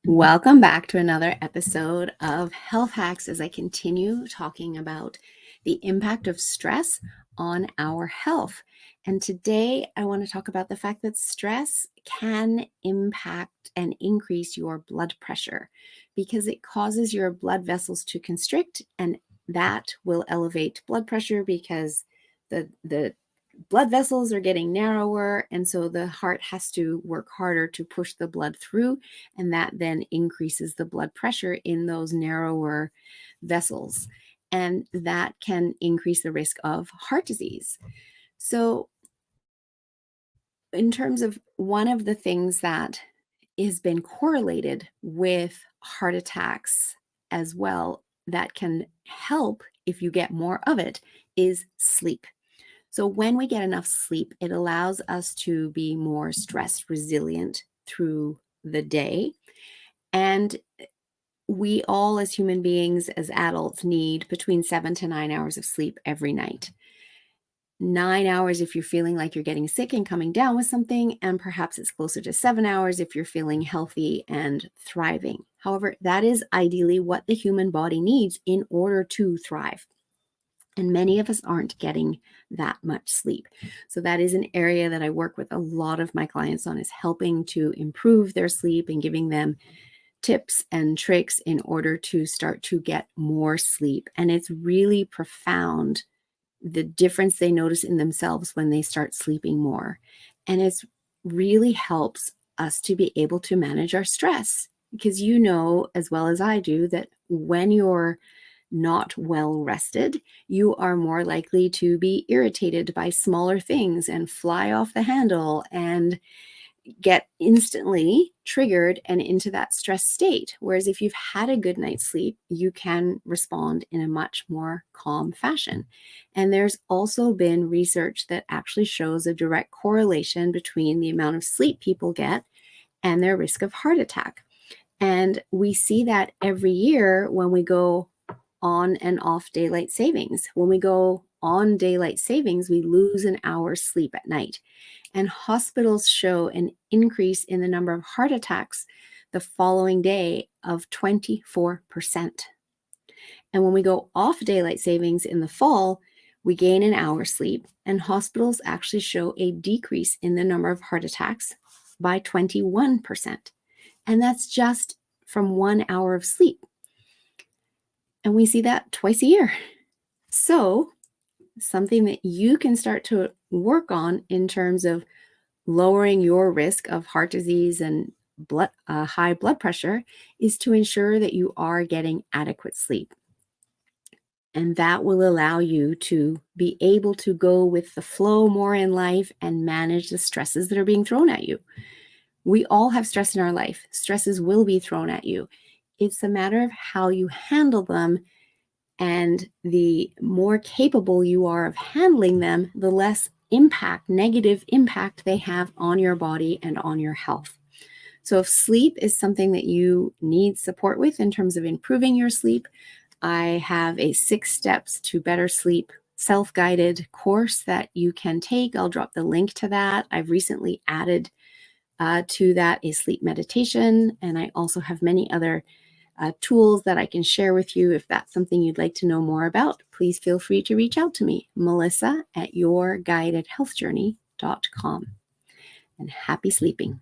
Welcome back to another episode of Health Hacks as I continue talking about the impact of stress on our health. And today I want to talk about the fact that stress can impact and increase your blood pressure because it causes your blood vessels to constrict, and that will elevate blood pressure because the blood vessels are getting narrower, and so the heart has to work harder to push the blood through, and that then increases the blood pressure in those narrower vessels, and that can increase the risk of heart disease. So in terms of one of the things that has been correlated with heart attacks as well that can help if you get more of it is sleep. So when we get enough sleep, it allows us to be more stress resilient through the day. And we all, as human beings, as adults, need between 7 to 9 hours of sleep every night. 9 hours if you're feeling like you're getting sick and coming down with something, and perhaps it's closer to 7 hours if you're feeling healthy and thriving. However, that is ideally what the human body needs in order to thrive. And many of us aren't getting that much sleep. So that is an area that I work with a lot of my clients on, is helping to improve their sleep and giving them tips and tricks in order to start to get more sleep. And it's really profound, the difference they notice in themselves when they start sleeping more. And it's really helps us to be able to manage our stress, because you know as well as I do that when you're not well rested, you are more likely to be irritated by smaller things and fly off the handle and get instantly triggered and into that stress state. Whereas if you've had a good night's sleep, you can respond in a much more calm fashion. And there's also been research that actually shows a direct correlation between the amount of sleep people get and their risk of heart attack. And we see that every year when we go on and off daylight savings. When we go on daylight savings, we lose an hour's sleep at night. And hospitals show an increase in the number of heart attacks the following day of 24%. And when we go off daylight savings in the fall, we gain an hour's sleep, and hospitals actually show a decrease in the number of heart attacks by 21%. And that's just from 1 hour of sleep. And we see that twice a year. So something that you can start to work on in terms of lowering your risk of heart disease and high blood pressure is to ensure that you are getting adequate sleep. And that will allow you to be able to go with the flow more in life and manage the stresses that are being thrown at you. We all have stress in our life. Stresses will be thrown at you. It's a matter of how you handle them. And the more capable you are of handling them, the less negative impact they have on your body and on your health. So if sleep is something that you need support with in terms of improving your sleep, I have a 6 steps to better sleep self-guided course that you can take. I'll drop the link to that. I've recently added to that a sleep meditation, and I also have many other tools that I can share with you. If that's something you'd like to know more about, please feel free to reach out to me, melissa@yourguidedhealthjourney.com. And happy sleeping.